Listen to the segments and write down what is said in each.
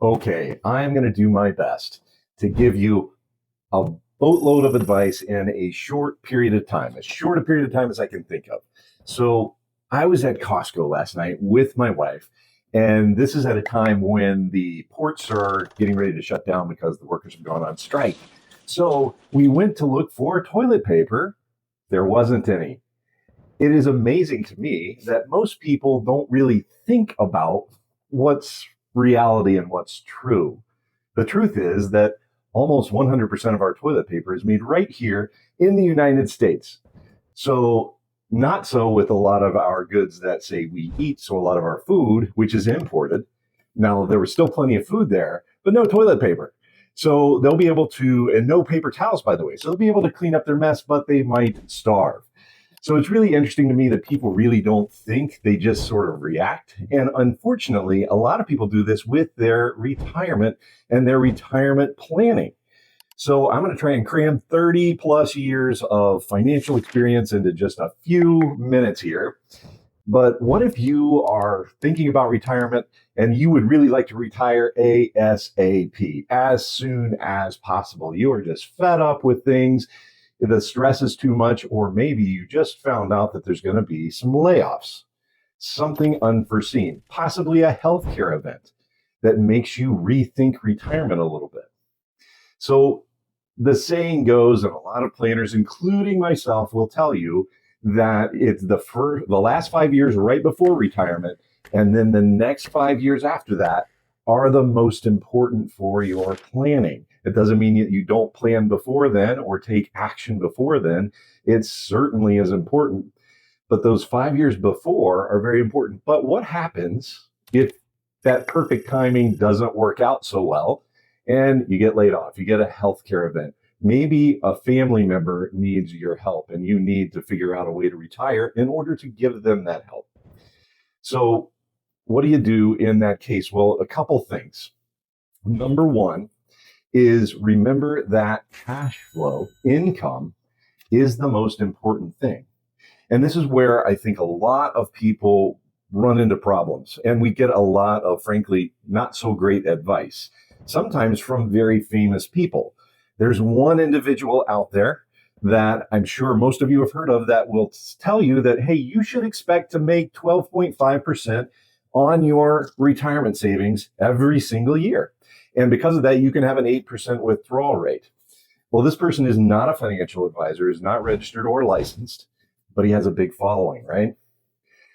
Okay, I'm going to do my best to give you a boatload of advice in a short period of time, as short a period of time as I can think of. So I was at Costco last night with my wife, and this is at a time when the ports are getting ready to shut down because the workers have gone on strike. So we went to look for toilet paper. There wasn't any. It is amazing to me that most people don't really think about what's reality and what's true. The truth is that almost 100% of our toilet paper is made right here in the United States. So, not so with a lot of our goods that say we eat. So, a lot of our food, which is imported. Now, there was still plenty of food there, but no toilet paper. So, they'll be able to, and no paper towels, by the way. So, they'll be able to clean up their mess, but they might starve. So it's really interesting to me that people really don't think, they just sort of react. And unfortunately, a lot of people do this with their retirement and their retirement planning. So I'm going to try and cram 30 plus years of financial experience into just a few minutes here. But what if you are thinking about retirement and you would really like to retire ASAP, as soon as possible? You are just fed up with things, the stress is too much, or maybe you just found out that there's going to be some layoffs, something unforeseen, possibly a healthcare event that makes you rethink retirement a little bit. So the saying goes, and a lot of planners, including myself, will tell you that it's the last 5 years right before retirement, and then the next 5 years after that are the most important for your planning. It doesn't mean that you don't plan before then or take action before then. It certainly is important. But those 5 years before are very important. But what happens if that perfect timing doesn't work out so well and you get laid off? You get a healthcare event. Maybe a family member needs your help and you need to figure out a way to retire in order to give them that help. So what do you do in that case? Well, a couple things. Number one is remember that cash flow, income, is the most important thing. And this is where I think a lot of people run into problems. And we get a lot of, frankly, not so great advice, sometimes from very famous people. There's one individual out there that I'm sure most of you have heard of that will tell you that, hey, you should expect to make 12.5% on your retirement savings every single year. And because of that, you can have an 8% withdrawal rate. Well, this person is not a financial advisor, is not registered or licensed, but he has a big following, right?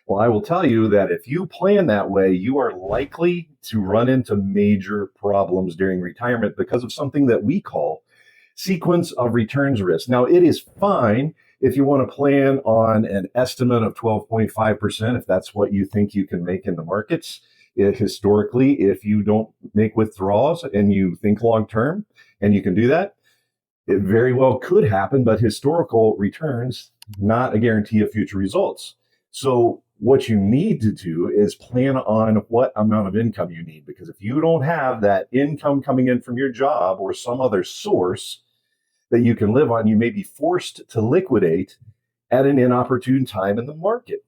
Well, I will tell you that if you plan that way, you are likely to run into major problems during retirement because of something that we call sequence of returns risk. Now, it is fine if you want to plan on an estimate of 12.5%, if that's what you think you can make in the markets. Historically, if you don't make withdrawals and you think long term and you can do that, it very well could happen, but historical returns, not a guarantee of future results. So what you need to do is plan on what amount of income you need, because if you don't have that income coming in from your job or some other source that you can live on, you may be forced to liquidate at an inopportune time in the market.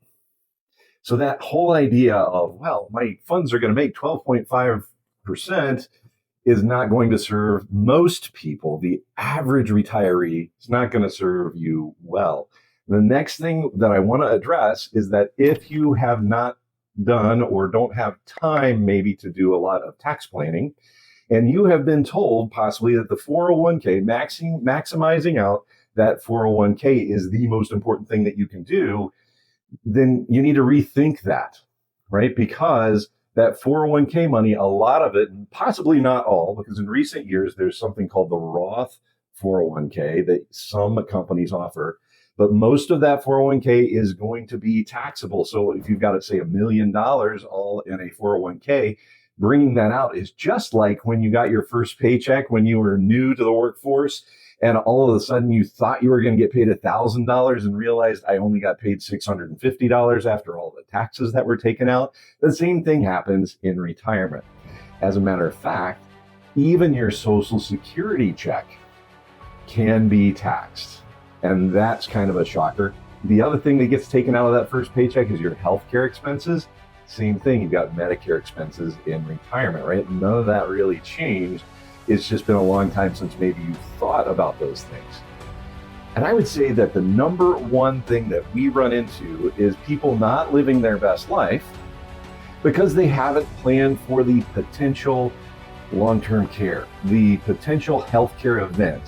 So that whole idea of, well, my funds are going to make 12.5% is not going to serve most people. The average retiree is not going to serve you well. The next thing that I want to address is that if you have not done or don't have time maybe to do a lot of tax planning, and you have been told possibly that the 401k, maximizing out that 401k is the most important thing that you can do, then you need to rethink that, right? Because that 401k money, a lot of it, possibly not all, because in recent years, there's something called the Roth 401k that some companies offer. But most of that 401k is going to be taxable. So if you've got, say, $1 million all in a 401k, bringing that out is just like when you got your first paycheck when you were new to the workforce, and all of a sudden you thought you were going to get paid $1,000 and realized I only got paid $650 after all the taxes that were taken out. The same thing happens in retirement. As a matter of fact, even your Social Security check can be taxed. And that's kind of a shocker. The other thing that gets taken out of that first paycheck is your healthcare expenses. Same thing, you've got Medicare expenses in retirement, right? None of that really changed. It's just been a long time since maybe you thought about those things. And I would say that the number one thing that we run into is people not living their best life because they haven't planned for the potential long-term care, the potential healthcare event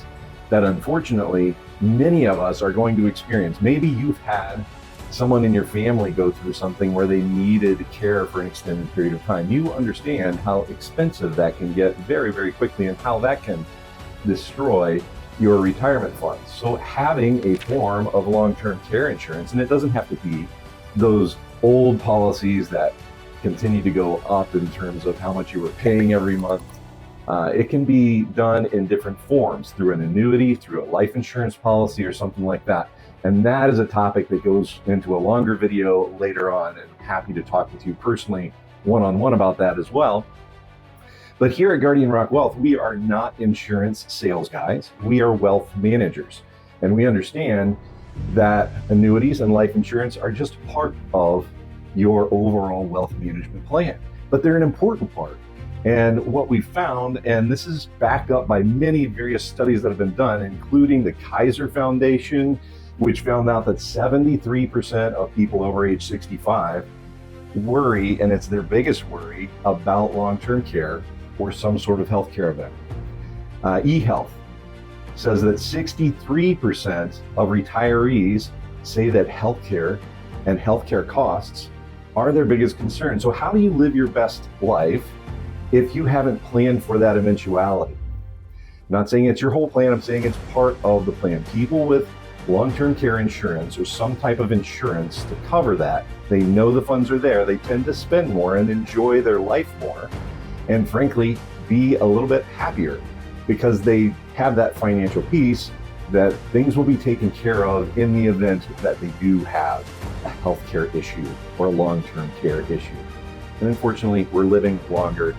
that unfortunately many of us are going to experience. Maybe you've had someone in your family go through something where they needed care for an extended period of time. You understand how expensive that can get very, very quickly and how that can destroy your retirement funds. So having a form of long-term care insurance, and it doesn't have to be those old policies that continue to go up in terms of how much you were paying every month. It can be done in different forms, through an annuity, through a life insurance policy, or something like that. And that is a topic that goes into a longer video later on, and I'm happy to talk with you personally one-on-one about that as well. But here at Guardian Rock Wealth, we are not insurance sales guys. We are wealth managers. And we understand that annuities and life insurance are just part of your overall wealth management plan, but they're an important part. And what we found, and this is backed up by many various studies that have been done, including the Kaiser Foundation, which found out that 73% of people over age 65 worry, and it's their biggest worry, about long-term care or some sort of healthcare event. eHealth says that 63% of retirees say that healthcare and healthcare costs are their biggest concern. So how do you live your best life if you haven't planned for that eventuality? I'm not saying it's your whole plan, I'm saying it's part of the plan. People with long-term care insurance or some type of insurance to cover that, they know the funds are there, they tend to spend more and enjoy their life more, and frankly, be a little bit happier because they have that financial peace that things will be taken care of in the event that they do have a healthcare issue or a long-term care issue. And unfortunately, we're living longer.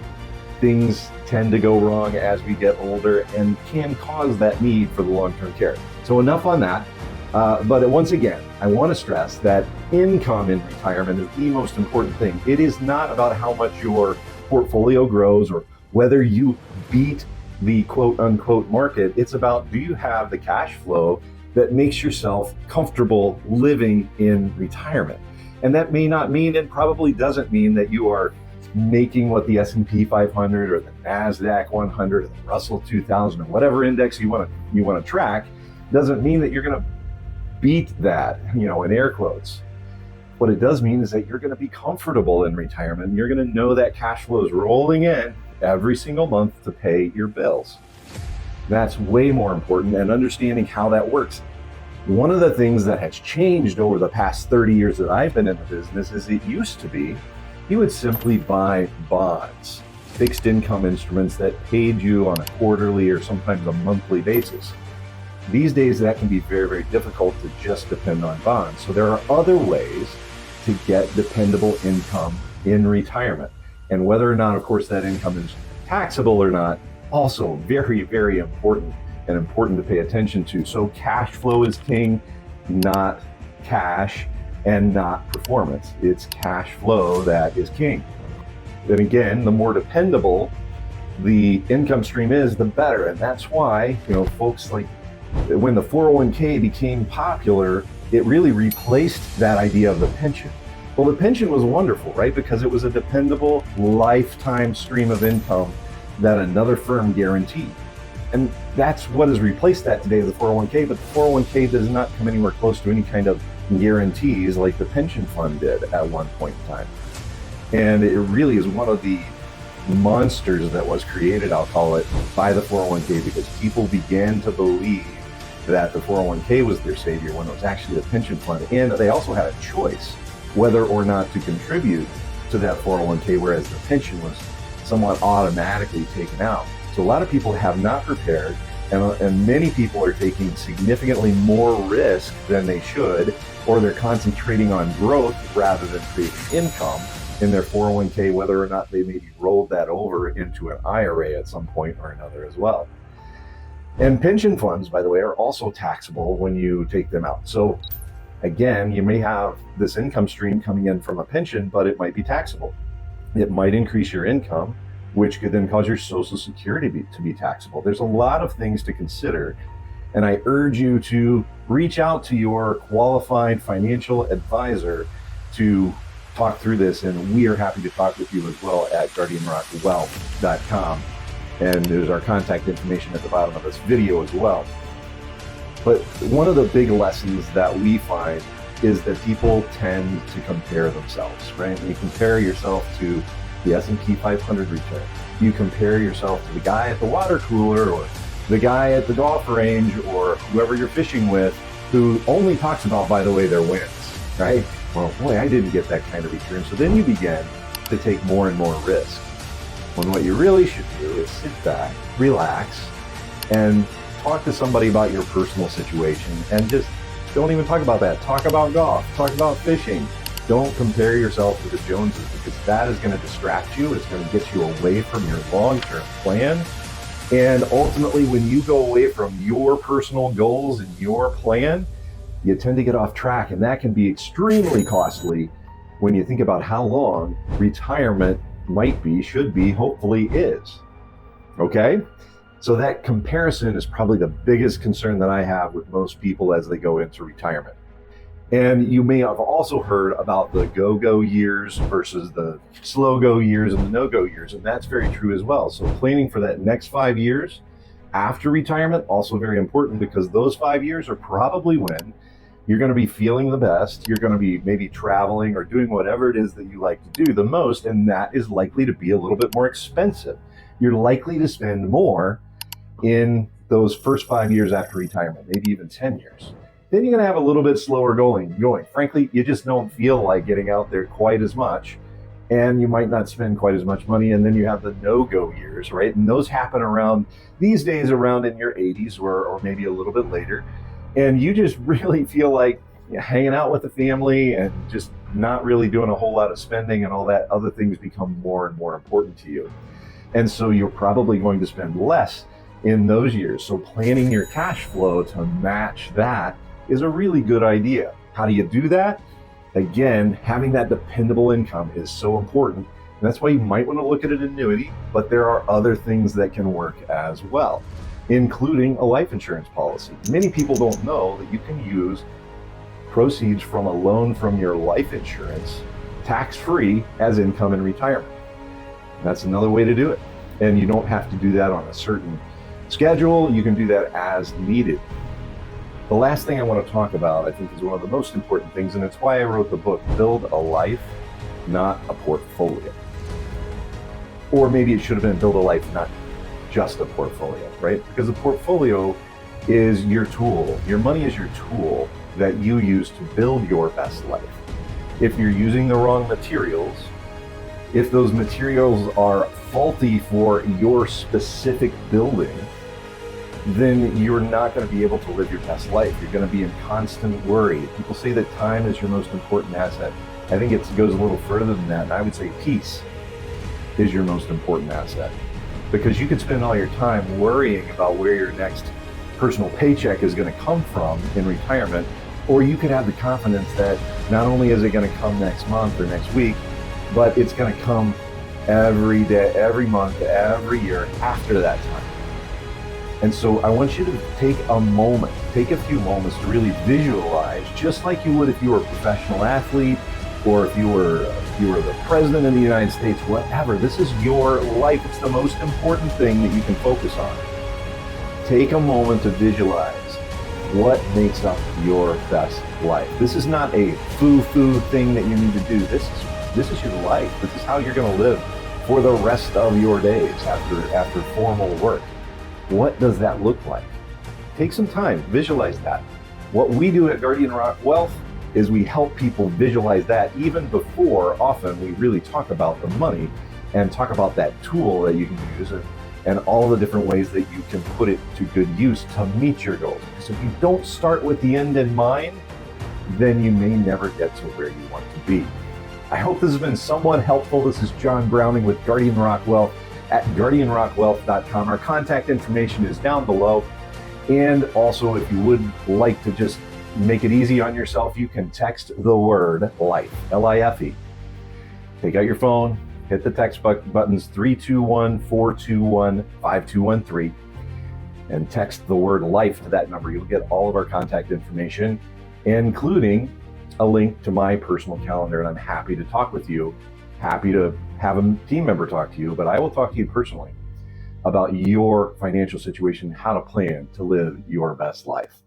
Things tend to go wrong as we get older and can cause that need for the long-term care. So enough on that. But once again, I want to stress that income in retirement is the most important thing. It is not about how much your portfolio grows or whether you beat the quote unquote market. It's about, do you have the cash flow that makes yourself comfortable living in retirement? And that may not mean, and probably doesn't mean, that you are making what the S&P 500 or the NASDAQ 100 or the Russell 2000 or whatever index you want to track. Doesn't mean that you're going to beat that, in air quotes. What it does mean is that you're going to be comfortable in retirement. You're going to know that cash flow is rolling in every single month to pay your bills. That's way more important, and understanding how that works. One of the things that has changed over the past 30 years that I've been in the business is it used to be you would simply buy bonds, fixed income instruments that paid you on a quarterly or sometimes a monthly basis. These days, that can be very, very difficult to just depend on bonds. So there are other ways to get dependable income in retirement. And whether or not, of course, that income is taxable or not, also very, very important and important to pay attention to. So cash flow is king, not cash and not performance. It's cash flow that is king. And again, the more dependable the income stream is, the better. And that's why, folks like, when the 401k became popular, it really replaced that idea of the pension. Well, the pension was wonderful, right? Because it was a dependable lifetime stream of income that another firm guaranteed. And that's what has replaced that today, the 401k. But the 401k does not come anywhere close to any kind of guarantees like the pension fund did at one point in time. And it really is one of the monsters that was created, I'll call it, by the 401k, because people began to believe that the 401k was their savior when it was actually the pension fund. And they also had a choice whether or not to contribute to that 401k, whereas the pension was somewhat automatically taken out. So a lot of people have not prepared, and many people are taking significantly more risk than they should, or they're concentrating on growth rather than creating income in their 401k, whether or not they maybe rolled that over into an IRA at some point or another as well. And pension funds, by the way, are also taxable when you take them out. So Again, you may have this income stream coming in from a pension, but it might be taxable. It might increase your income, which could then cause your Social Security to be taxable. There's a lot of things to consider. And I urge you to reach out to your qualified financial advisor to talk through this. And we are happy to talk with you as well at guardianrockwealth.com. And there's our contact information at the bottom of this video as well. But one of the big lessons that we find is that people tend to compare themselves, right? You compare yourself to the S&P 500 return. You compare yourself to the guy at the water cooler or the guy at the golf range or whoever you're fishing with who only talks about, by the way, their wins, right? Well, boy, I didn't get that kind of return. So then you begin to take more and more risk. When what you really should do is sit back, relax, and talk to somebody about your personal situation and just don't even talk about that. Talk about golf, talk about fishing. Don't compare yourself to the Joneses because that is going to distract you. It's going to get you away from your long-term plan. And ultimately, when you go away from your personal goals and your plan, you tend to get off track. And that can be extremely costly when you think about how long retirement might be, should be, hopefully is. Okay? So that comparison is probably the biggest concern that I have with most people as they go into retirement. And you may have also heard about the go-go years versus the slow-go years and the no-go years, and that's very true as well. So planning for that next 5 years after retirement, also very important because those 5 years are probably when you're going to be feeling the best. You're going to be maybe traveling or doing whatever it is that you like to do the most, and that is likely to be a little bit more expensive. You're likely to spend more in those first 5 years after retirement, maybe even 10 years. Then you're going to have a little bit slower going. Frankly, you just don't feel like getting out there quite as much, and you might not spend quite as much money. And then you have the no-go years, right? And those happen around these days, around in your 80s or maybe a little bit later. And you just really feel like hanging out with the family and just not really doing a whole lot of spending, and all that other things become more and more important to you. And so you're probably going to spend less in those years. So planning your cash flow to match that is a really good idea. How do you do that? Again, having that dependable income is so important. And that's why you might want to look at an annuity, but there are other things that can work as well, including a life insurance policy. Many people don't know that you can use proceeds from a loan from your life insurance tax-free as income in retirement. That's another way to do it. And you don't have to do that on a certain schedule. You can do that as needed. The last thing I want to talk about, I think, is one of the most important things, and it's why I wrote the book, Build a Life, Not a Portfolio. Or maybe it should have been Build a Life, Not Just a Portfolio, right? Because the portfolio is your tool. Your money is your tool that you use to build your best life. If you're using the wrong materials, if those materials are faulty for your specific building, then you're not going to be able to live your best life. You're going to be in constant worry. People say that time is your most important asset. I think it goes a little further than that. And I would say peace is your most important asset, because you could spend all your time worrying about where your next personal paycheck is going to come from in retirement, or you could have the confidence that not only is it going to come next month or next week, but it's going to come every day, every month, every year after that time. And so I want you to take a few moments to really visualize, just like you would if you were a professional athlete, or if you were the president of the United States, whatever. This is your life. It's the most important thing that you can focus on. Take a moment to visualize what makes up your best life. This is not a foo-foo thing that you need to do. This is your life. This is how you're going to live for the rest of your days after formal work. What does that look like? Take some time, visualize that. What we do at Guardian Rock Wealth is we help people visualize that even before often we really talk about the money and talk about that tool that you can use and all the different ways that you can put it to good use to meet your goals. Because if you don't start with the end in mind, then you may never get to where you want to be. I hope this has been somewhat helpful. This is John Browning with Guardian Rock Wealth at guardianrockwealth.com. Our contact information is down below. And also, if you would like to just make it easy on yourself, you can text the word LIFE, L-I-F-E. Take out your phone, hit the text buttons 321-421-5213, and text the word LIFE to that number. You'll get all of our contact information, including a link to my personal calendar, and I'm happy to talk with you, happy to have a team member talk to you, but I will talk to you personally about your financial situation, how to plan to live your best life.